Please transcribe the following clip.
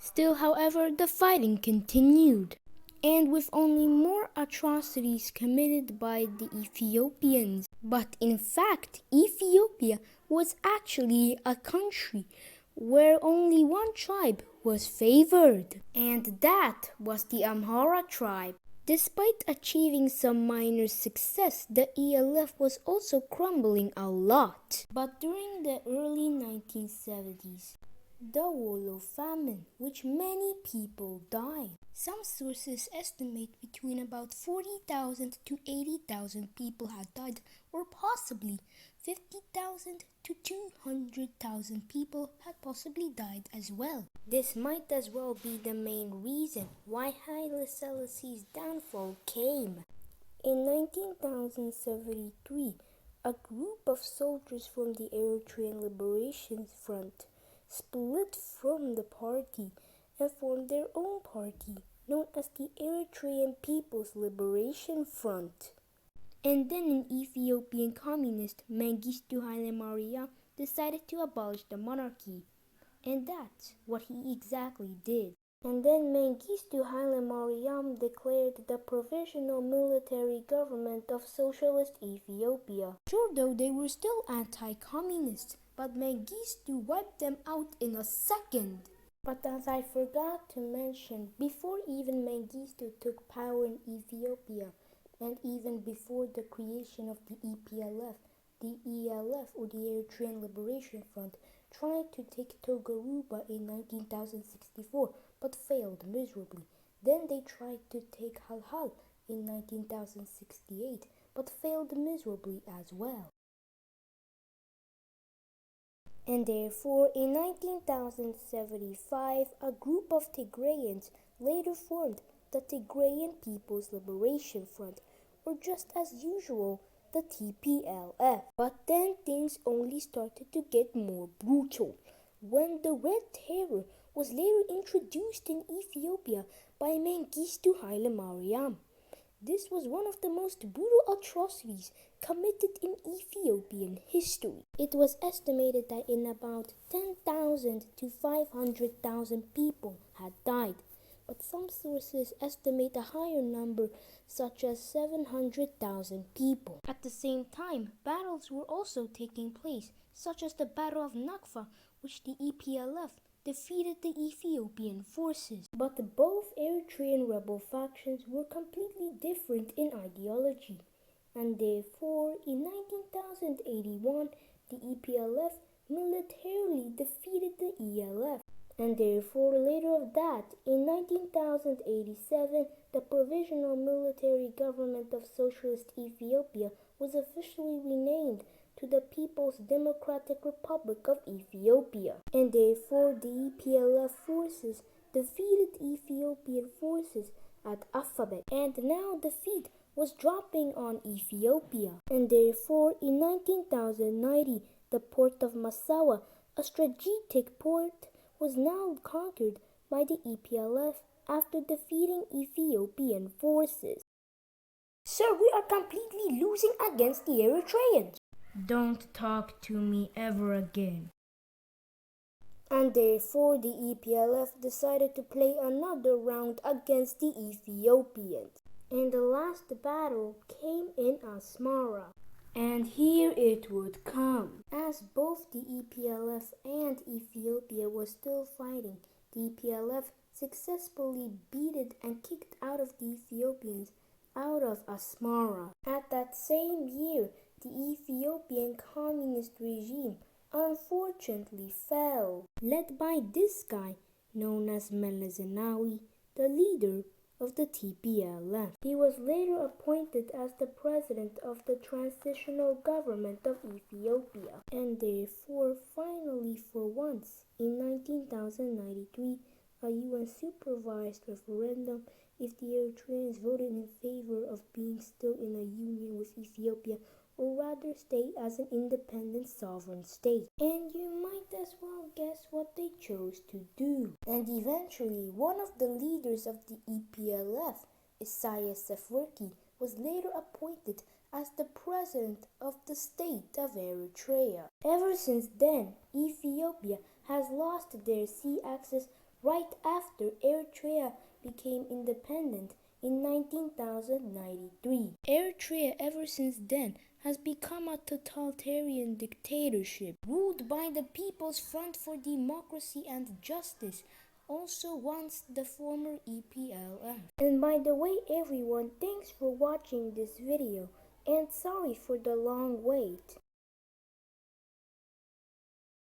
Still, however, the fighting continued, and with only more atrocities committed by the Ethiopians. But in fact, Ethiopia was actually a country where only one tribe was favored, and that was the Amhara tribe. Despite achieving some minor success, the ELF was also crumbling a lot. But during the early 1970s, the Wollo famine, which many people died. Some sources estimate between about 40,000 to 80,000 people had died, or possibly 50,000 to 200,000 people had possibly died as well. This might as well be the main reason why Haile Selassie's downfall came. In 1973, a group of soldiers from the Eritrean Liberation Front split from the party and formed their own party, known as the Eritrean People's Liberation Front. And then an Ethiopian communist, Mengistu Haile Mariam, decided to abolish the monarchy. And that's what he exactly did. And then Mengistu Haile Mariam declared the provisional military government of socialist Ethiopia. Sure, though, they were still anti-communist, but Mengistu wiped them out in a second. But as I forgot to mention, before even Mengistu took power in Ethiopia, and even before the creation of the EPLF, the ELF, or the Eritrean Liberation Front, tried to take Togoruba in 1964, but failed miserably. Then they tried to take Halhal in 1968, but failed miserably as well. And therefore, in 1975, a group of Tigrayans later formed the Tigrayan People's Liberation Front, or just as usual, the TPLF. But then things only started to get more brutal when the Red Terror was later introduced in Ethiopia by Mengistu Haile Mariam. This was one of the most brutal atrocities committed in Ethiopian history. It was estimated that in about 10,000 to 500,000 people had died, but some sources estimate a higher number, such as 700,000 people. At the same time, battles were also taking place, such as the Battle of Nakfa, which the EPLF defeated the Ethiopian forces. But both Eritrean rebel factions were completely different in ideology, and therefore in 1981 the EPLF militarily defeated the ELF. And therefore later of that, in 1987, the Provisional Military Government of Socialist Ethiopia was officially renamed to the People's Democratic Republic of Ethiopia. And therefore the EPLF forces defeated Ethiopian forces at Alphabet, and now defeat was dropping on Ethiopia. And therefore in 1990, the port of Massawa, a strategic port, was now conquered by the EPLF after defeating Ethiopian forces. Sir, we are completely losing against the Eritreans. Don't talk to me ever again. And therefore the EPLF decided to play another round against the Ethiopians. And the last battle came in Asmara. And here it would come. As both the EPLF and Ethiopia were still fighting, the EPLF successfully beaten and kicked out of the Ethiopians out of Asmara. At that same year, the Ethiopian communist regime unfortunately fell, led by this guy known as Meles Zenawi, the leader of the TPLF. He was later appointed as the president of the transitional government of Ethiopia, and therefore finally for once in 1993 a UN-supervised referendum, if the Eritreans voted in favor of being still in a union with Ethiopia, or rather stay as an independent sovereign state. And you might as well guess what they chose to do. And eventually, one of the leaders of the EPLF, Isaias Afwerki, was later appointed as the president of the state of Eritrea. Ever since then, Ethiopia has lost their sea access right after Eritrea became independent in 1993. Eritrea ever since then has become a totalitarian dictatorship ruled by the People's Front for Democracy and Justice, also once the former EPLF. And by the way everyone, thanks for watching this video and sorry for the long wait.